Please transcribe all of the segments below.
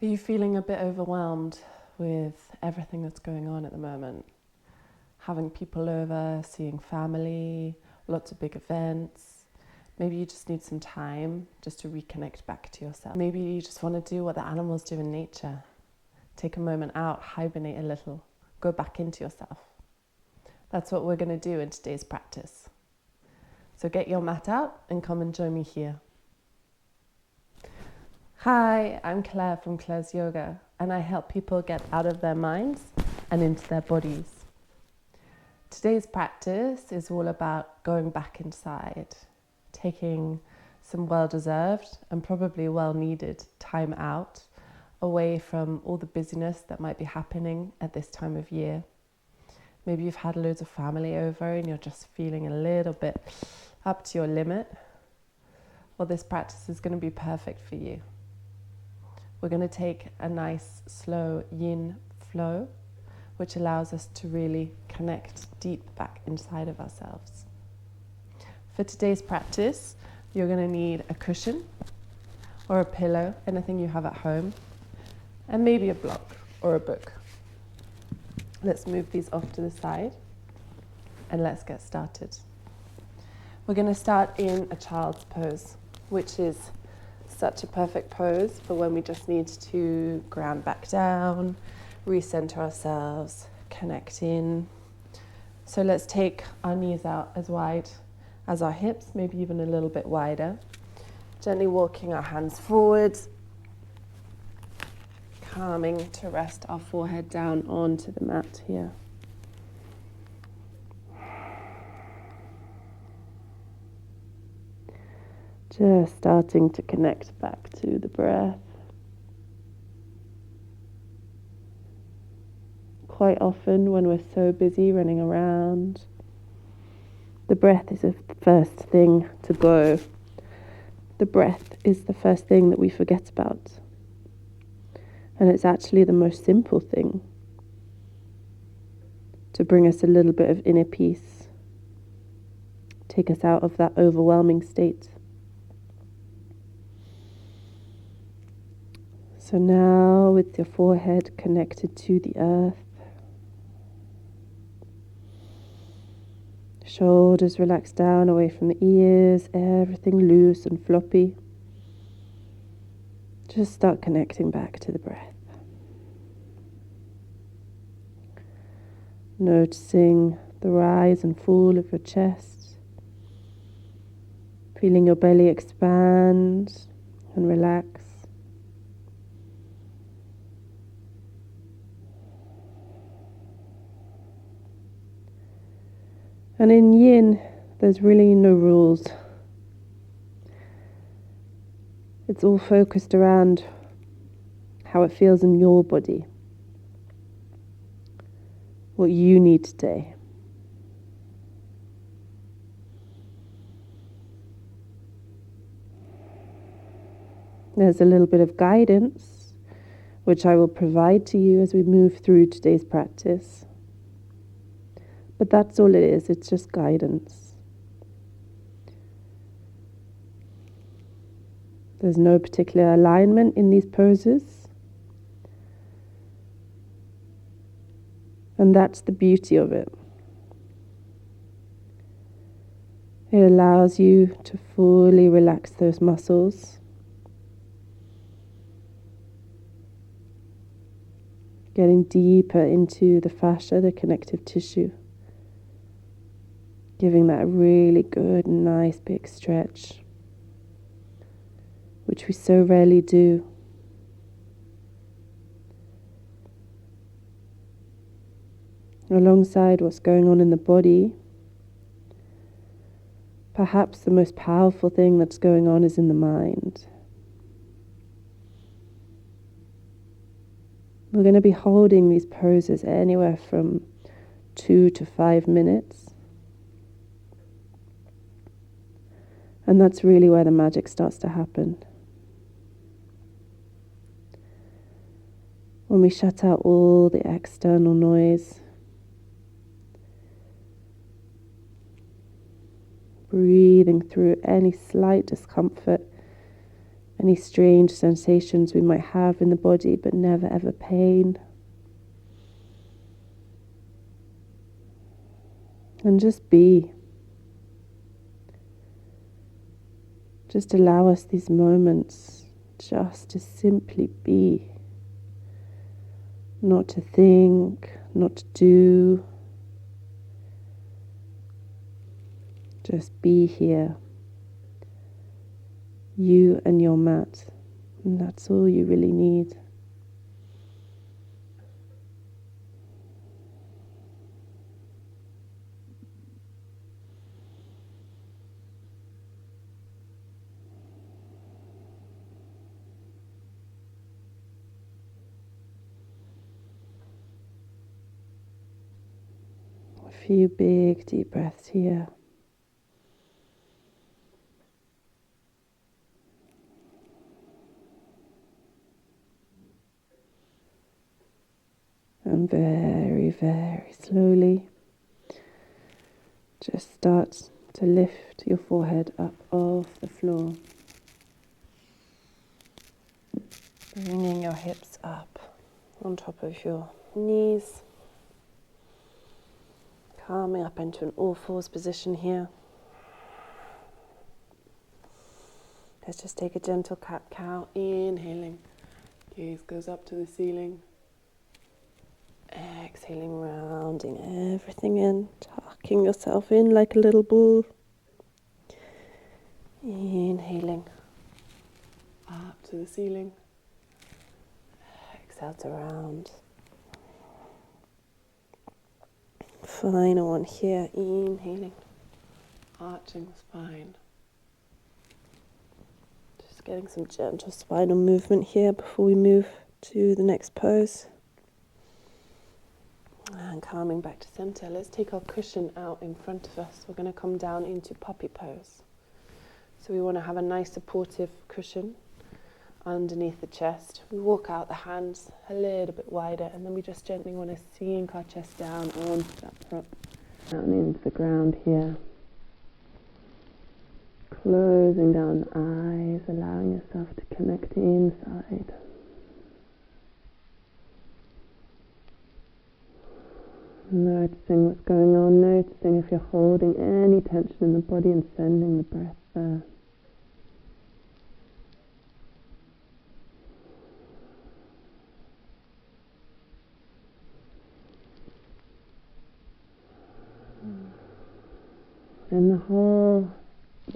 Are you feeling a bit overwhelmed with everything that's going on at the moment? Having people over, seeing family, lots of big events. Maybe you just need some time just to reconnect back to yourself. Maybe you just want to do what the animals do in nature. Take a moment out, hibernate a little, go back into yourself. That's what we're going to do in today's practice. So get your mat out and come and join me here. Hi, I'm Claire from Claire's Yoga, and I help people get out of their minds and into their bodies. Today's practice is all about going back inside, taking some well-deserved and probably well-needed time out away from all the busyness that might be happening at this time of year. Maybe you've had loads of family over and you're just feeling a little bit up to your limit. Well, this practice is going to be perfect for you. We're going to take a nice slow yin flow, which allows us to really connect deep back inside of ourselves. For today's practice, you're going to need a cushion or a pillow, anything you have at home, and maybe a block or a book. Let's move these off to the side and let's get started. We're going to start in a child's pose, which is such a perfect pose for when we just need to ground back down, recenter ourselves, connect in. So let's take our knees out as wide as our hips, maybe even a little bit wider. Gently walking our hands forward, calming to rest our forehead down onto the mat here. Just starting to connect back to the breath. Quite often when we're so busy running around, the breath is the first thing to go. The breath is the first thing that we forget about. And it's actually the most simple thing to bring us a little bit of inner peace, take us out of that overwhelming state. So now with your forehead connected to the earth, shoulders relaxed down away from the ears, everything loose and floppy. Just start connecting back to the breath. Noticing the rise and fall of your chest, feeling your belly expand and relax. And in Yin, there's really no rules. It's all focused around how it feels in your body, what you need today. There's a little bit of guidance, which I will provide to you as we move through today's practice. But that's all it is, it's just guidance. There's no particular alignment in these poses. And that's the beauty of it. It allows you to fully relax those muscles, getting deeper into the fascia, the connective tissue. Giving that really good, nice big stretch, which we so rarely do. Alongside what's going on in the body, perhaps the most powerful thing that's going on is in the mind. We're going to be holding these poses anywhere from 2 to 5 minutes. And that's really where the magic starts to happen. When we shut out all the external noise, breathing through any slight discomfort any strange sensations we might have in the body, but never ever pain. And just be. Just allow us these moments just to simply be. Not to think, not to do. Just be here. You and your mat. And that's all you really need. A few big deep breaths here. And very, very slowly, just start to lift your forehead up off the floor. Bringing your hips up on top of your knees. Coming up into an all-fours position here. Let's just take a gentle cat-cow. Inhaling. Gaze goes up to the ceiling. Exhaling, rounding everything in. Tucking yourself in like a little ball. Inhaling. Up to the ceiling. Exhale to round. Final one here. Inhaling. Arching the spine. Just getting some gentle spinal movement here before we move to the next pose. And coming back to center. Let's take our cushion out in front of us. We're going to come down into puppy pose. So we want to have a nice supportive cushion underneath the chest. We walk out the hands a little bit wider, and then we just gently want to sink our chest down onto that prop. Down into the ground here. Closing down the eyes, allowing yourself to connect inside. Noticing what's going on, noticing if you're holding any tension in the body and sending the breath there. And the whole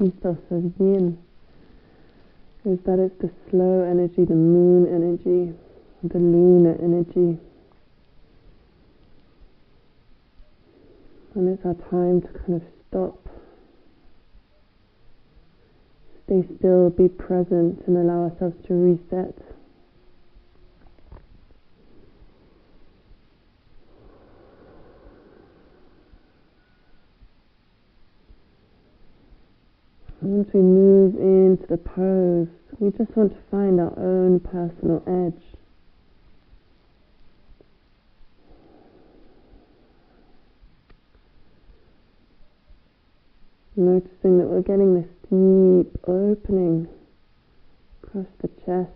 ethos of Yin is that it's the slow energy, the moon energy, the lunar energy. And it's our time to kind of stop, stay still, be present, and allow ourselves to reset. And once we move into the pose, we just want to find our own personal edge. Noticing that we're getting this deep opening across the chest,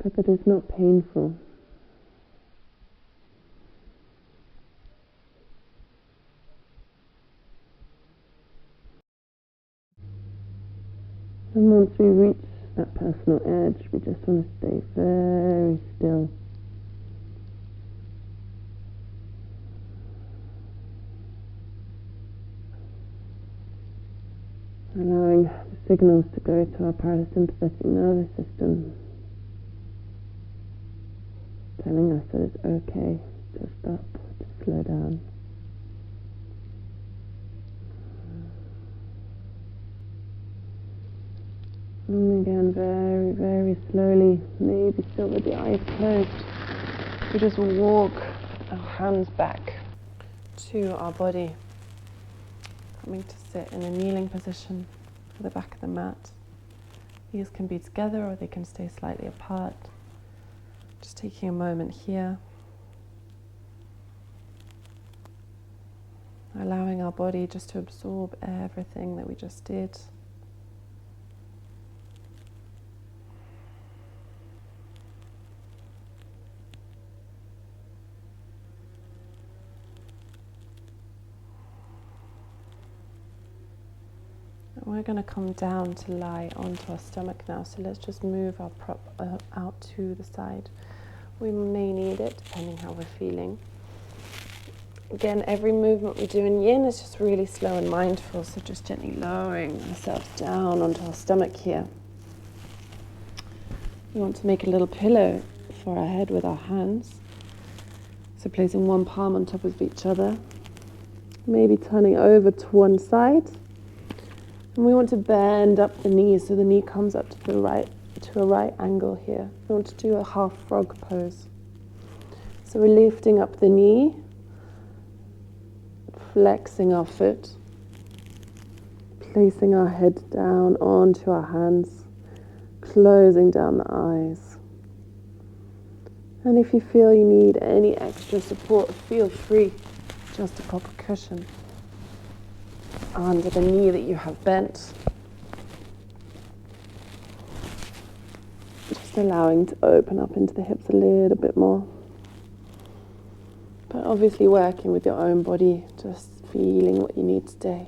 but that is not painful. And once we reach that personal edge, we just want to stay very still. Allowing the signals to go to our parasympathetic nervous system, telling us that it's okay to stop, to slow down. And again, very, very slowly, maybe still with the eyes closed, we just walk our hands back to our body. Coming to sit in a kneeling position at the back of the mat. These can be together or they can stay slightly apart. Just taking a moment here. allowing our body just to absorb everything that we just did. We're going to come down to lie onto our stomach now, so let's just move our prop out to the side. We may need it depending how we're feeling. Again, every movement we do in Yin is just really slow and mindful, so just gently lowering ourselves down onto our stomach here. We want to make a little pillow for our head with our hands. So placing one palm on top of each other, maybe turning over to one side. And we want to bend up the knees so the knee comes up to a right angle here. We want to do a half frog pose. So we're lifting up the knee, flexing our foot, placing our head down onto our hands, closing down the eyes. And if you feel you need any extra support, feel free just to pop a cushion under the knee that you have bent. Just allowing to open up into the hips a little bit more. But obviously working with your own body, just feeling what you need today.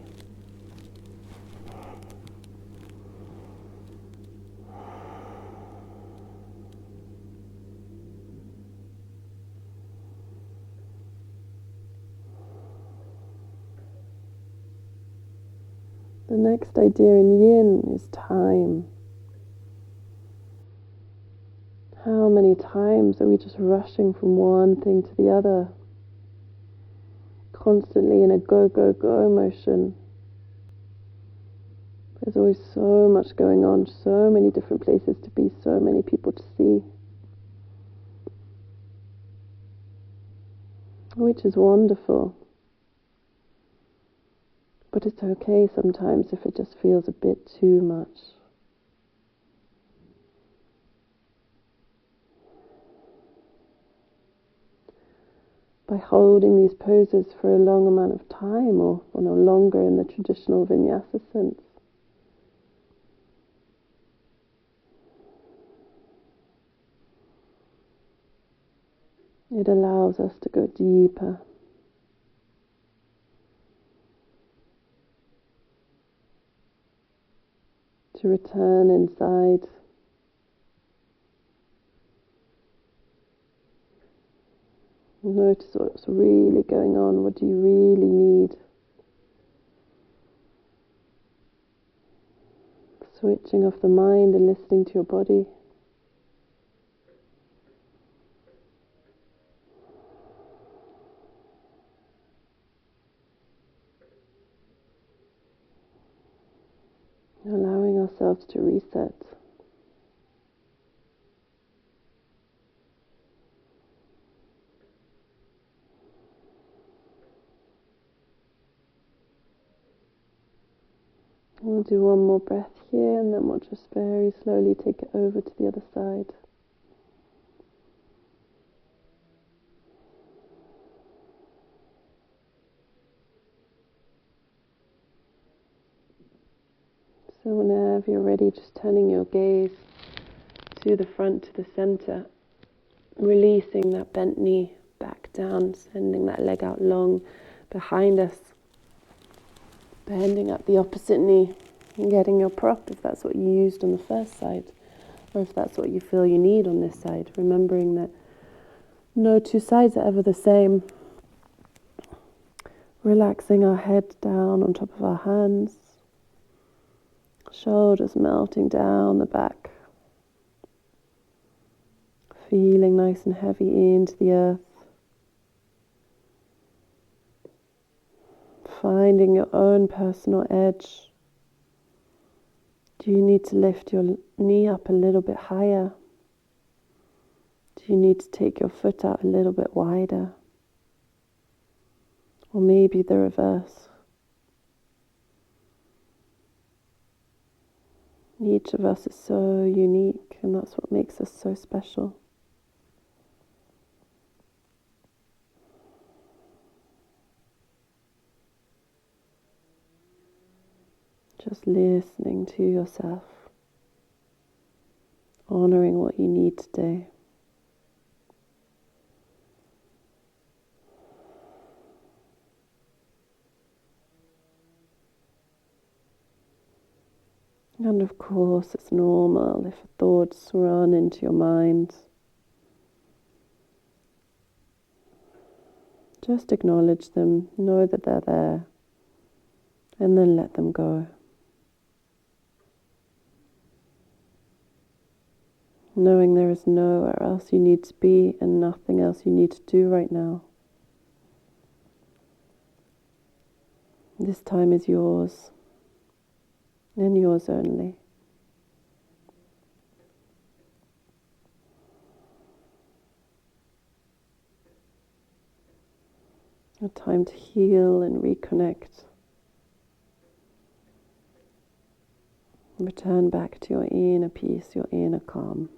The next idea in Yin is time. How many times are we just rushing from one thing to the other? Constantly in a go, go, go motion. There's always so much going on, so many different places to be, so many people to see. Which is wonderful. But it's okay sometimes if it just feels a bit too much. By holding these poses for a long amount of time, or no longer in the traditional vinyasa sense, it allows us to go deeper. To return inside. Notice what's really going on. What do you really need? Switching off the mind and listening to your body. Allowing ourselves to reset. We'll do one more breath here, and then we'll just very slowly take it over to the other side. So whenever you're ready, just turning your gaze to the front, to the center, releasing that bent knee back down, sending that leg out long behind us, bending up the opposite knee and getting your prop if that's what you used on the first side, or if that's what you feel you need on this side, remembering that no two sides are ever the same. Relaxing our head down on top of our hands, shoulders melting down the back, feeling nice and heavy into the earth. Finding your own personal edge. Do you need to lift your knee up a little bit higher? Do you need to take your foot out a little bit wider? Or maybe the reverse. Each of us is so unique, and that's what makes us so special. Just listening to yourself, honoring what you need today. And of course, it's normal if thoughts run into your mind. Just acknowledge them, know that they're there, and then let them go. Knowing there is nowhere else you need to be and nothing else you need to do right now. This time is yours, and yours only. A time to heal and reconnect. Return back to your inner peace, your inner calm.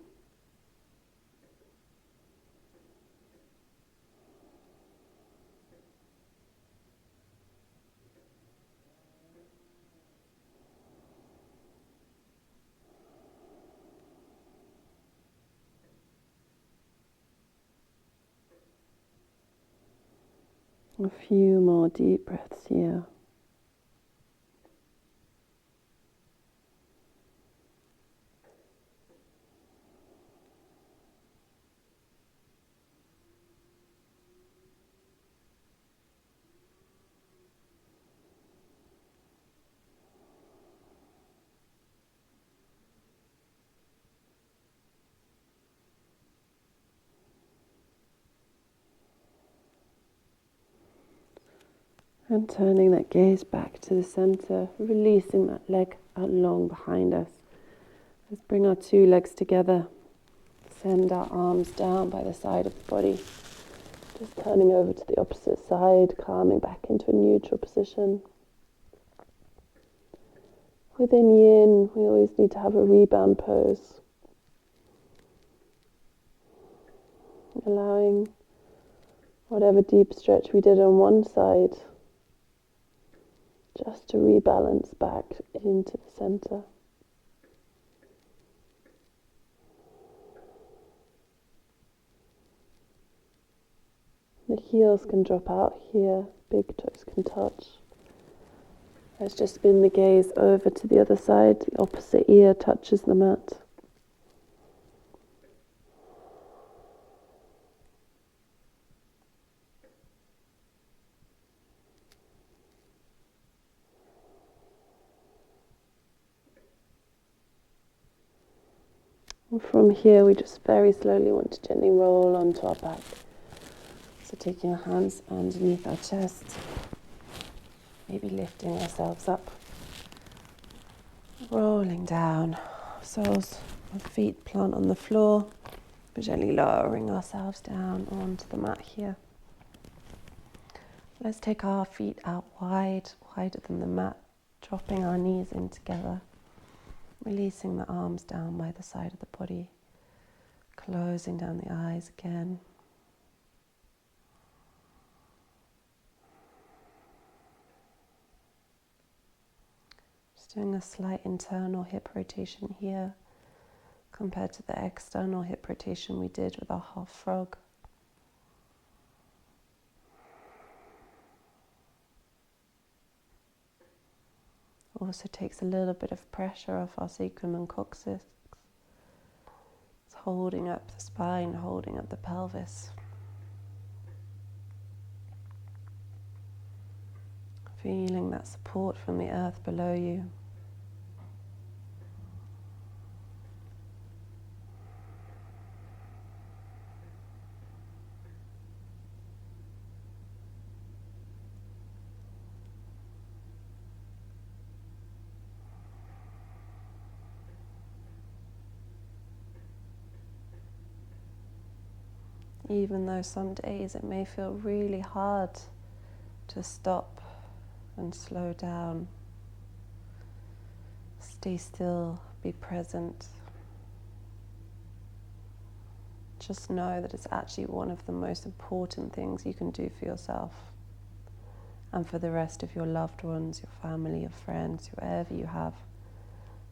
A few more deep breaths here. And turning that gaze back to the center, releasing that leg out long behind us. Let's bring our two legs together. Send our arms down by the side of the body. Just turning over to the opposite side, calming back into a neutral position. Within Yin, we always need to have a rebound pose. Allowing whatever deep stretch we did on one side just to rebalance back into the center. The heels can drop out here, big toes can touch. Let's just spin the gaze over to the other side, the opposite ear touches the mat. And from here, we just very slowly want to gently roll onto our back. So taking our hands underneath our chest, maybe lifting ourselves up, rolling down, soles of feet plant on the floor, but gently lowering ourselves down onto the mat here. Let's take our feet out wide, wider than the mat, dropping our knees in together. Releasing the arms down by the side of the body, closing down the eyes again. Just doing a slight internal hip rotation here compared to the external hip rotation we did with our half frog. Also takes a little bit of pressure off our sacrum and coccyx. It's holding up the spine, holding up the pelvis. Feeling that support from the earth below you. Even though some days it may feel really hard to stop and slow down, stay still, be present. Just know that it's actually one of the most important things you can do for yourself. and for the rest of your loved ones, your family, your friends, whoever you have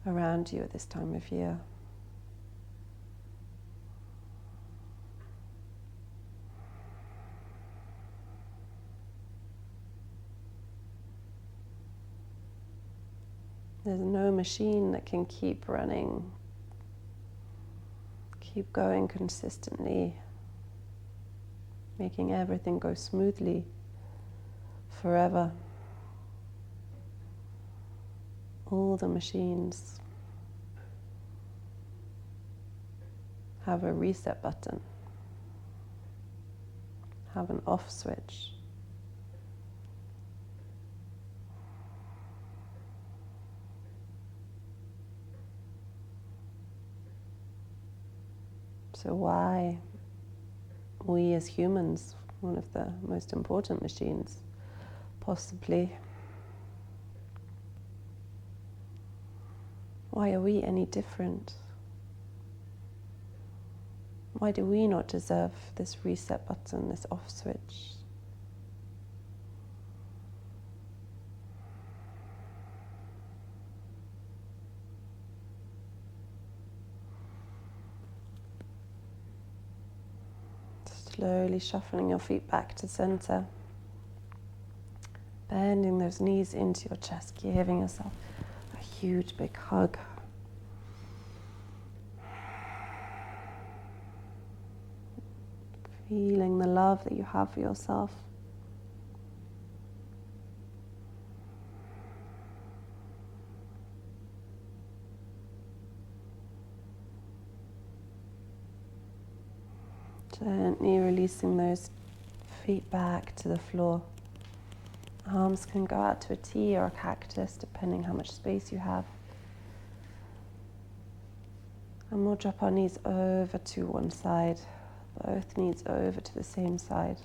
around you at this time of year. There's no machine that can keep running, keep going consistently, making everything go smoothly forever. All the machines have a reset button, have an off switch. So why we as humans, one of the most important machines, possibly, why are we any different? Why do we not deserve this reset button, this off switch? Slowly shuffling your feet back to center. Bending those knees into your chest, giving yourself a huge big hug. Feeling the love that you have for yourself. Gently releasing those feet back to the floor. Arms can go out to a T or a cactus, depending how much space you have. And we'll drop our knees over to one side, both knees over to the same side.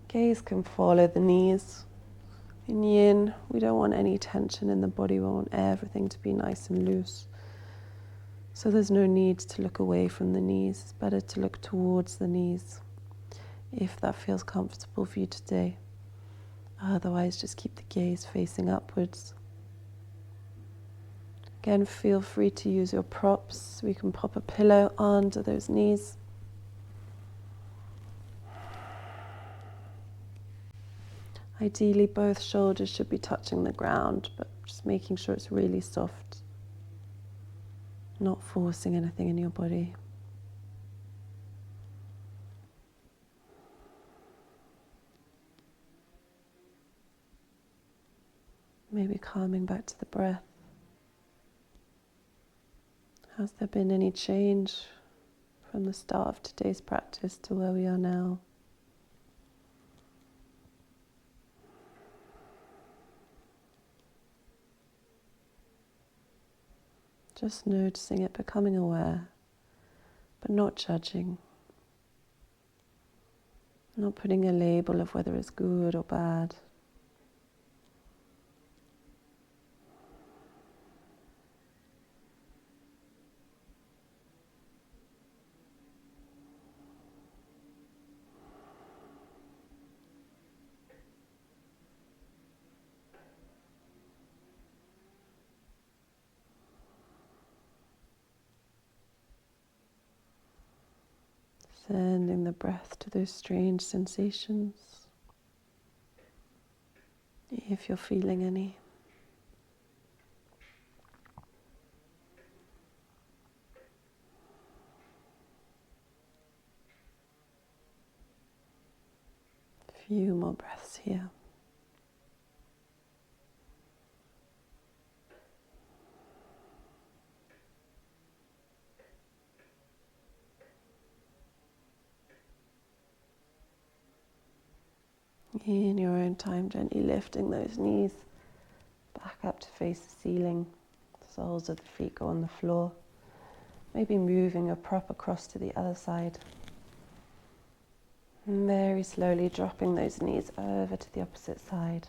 Gaze can follow the knees. In Yin, we don't want any tension in the body, we want everything to be nice and loose. So there's no need to look away from the knees. It's better to look towards the knees if that feels comfortable for you today. Otherwise, just keep the gaze facing upwards. Again, feel free to use your props. We can pop a pillow under those knees. Ideally, both shoulders should be touching the ground, but just making sure it's really soft. Not forcing anything in your body. Maybe calming back to the breath. Has there been any change from the start of today's practice to where we are now? Just noticing it, becoming aware, but not judging. Not putting a label of whether it's good or bad. Sending the breath to those strange sensations, if you're feeling any. A few more breaths here. In your own time, gently lifting those knees back up to face the ceiling. The soles of the feet go on the floor. Maybe moving your prop across to the other side. And very slowly dropping those knees over to the opposite side.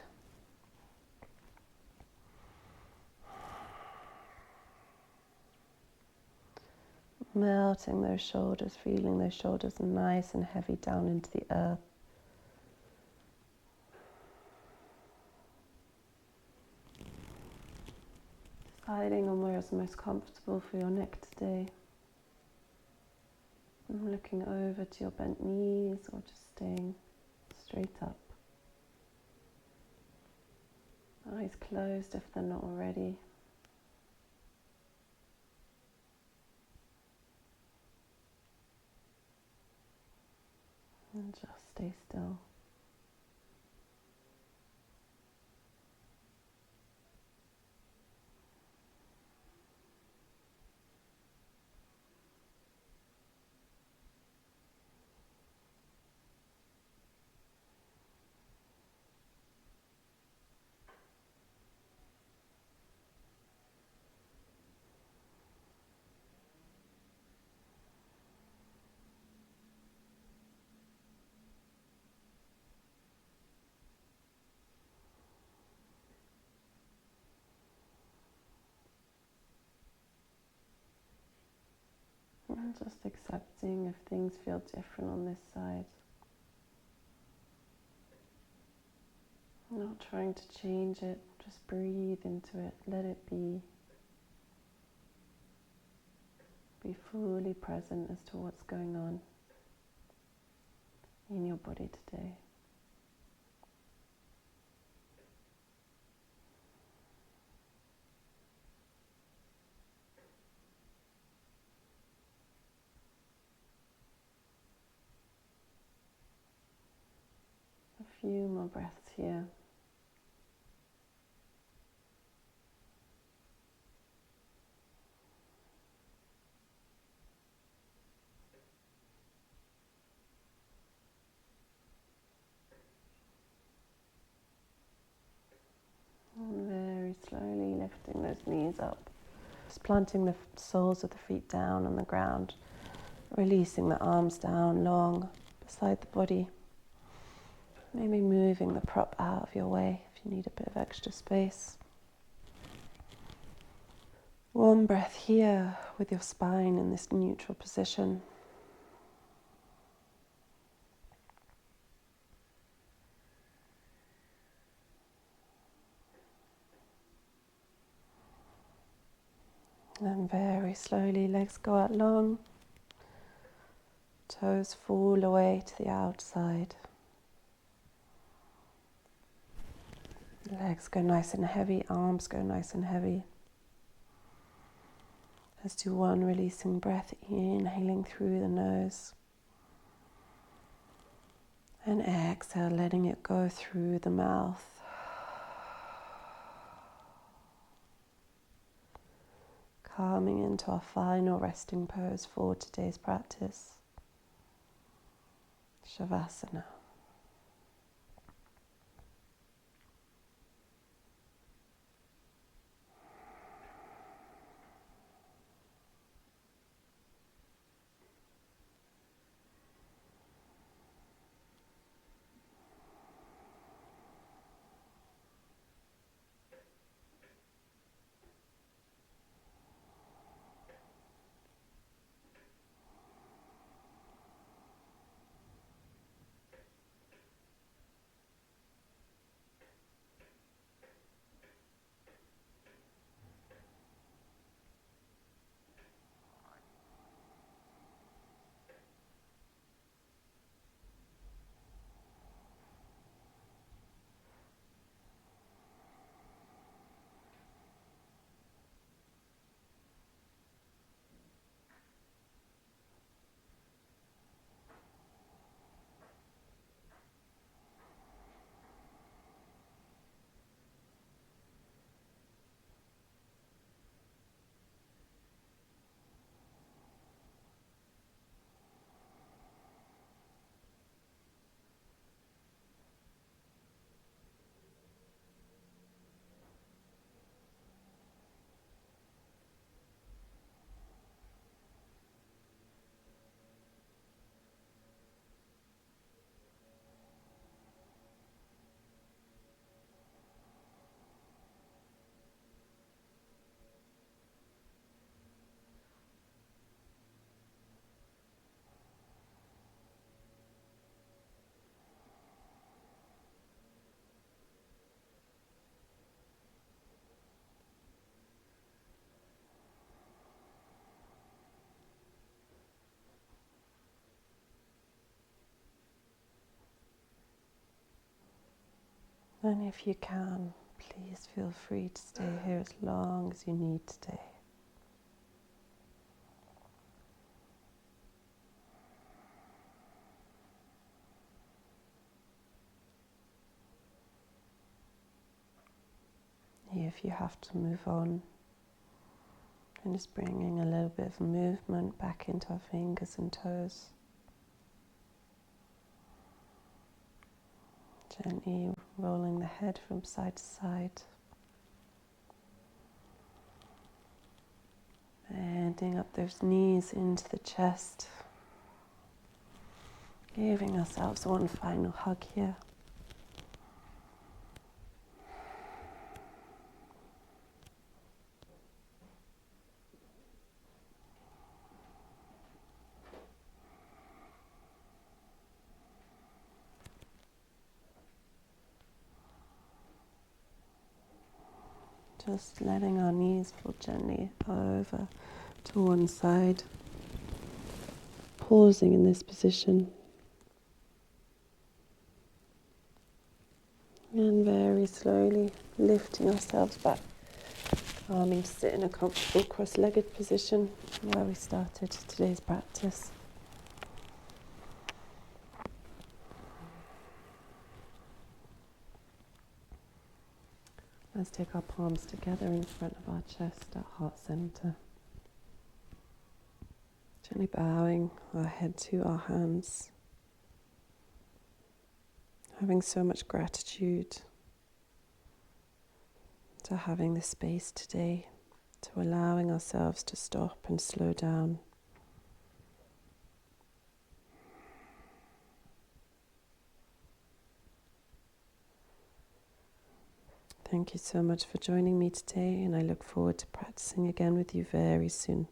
Melting those shoulders, feeling those shoulders nice and heavy down into the earth. deciding on where is most comfortable for your neck today. And looking over to your bent knees or just staying straight up. Eyes closed if they're not already. And just stay still. And just accepting if things feel different on this side. Not trying to change it, just breathe into it, let it be. Be fully present as to what's going on in your body today. A few more breaths here. And very slowly lifting those knees up. Just planting the soles of the feet down on the ground. Releasing the arms down long beside the body. Maybe moving the prop out of your way if you need a bit of extra space. One breath here with your spine in this neutral position. And very slowly, legs go out long. Toes fall away to the outside. Legs go nice and heavy, arms go nice and heavy. Let's do one releasing breath, inhaling through the nose. And exhale, letting it go through the mouth. Calming into our final resting pose for today's practice. Savasana. And if you can, please feel free to stay here as long as you need to stay. If you have to move on, and just bringing a little bit of movement back into our fingers and toes. Gently rolling the head from side to side. Bending up those knees into the chest. Giving ourselves one final hug here. Just letting our knees fall gently over to one side. Pausing in this position. And very slowly lifting ourselves back. Calming to sit in a comfortable cross-legged position where we started today's practice. Let's take our palms together in front of our chest at heart center. Gently bowing our head to our hands. Having so much gratitude to having the space today, to allowing ourselves to stop and slow down. Thank you so much for joining me today, and I look forward to practicing again with you very soon.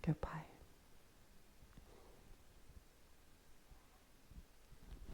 Goodbye.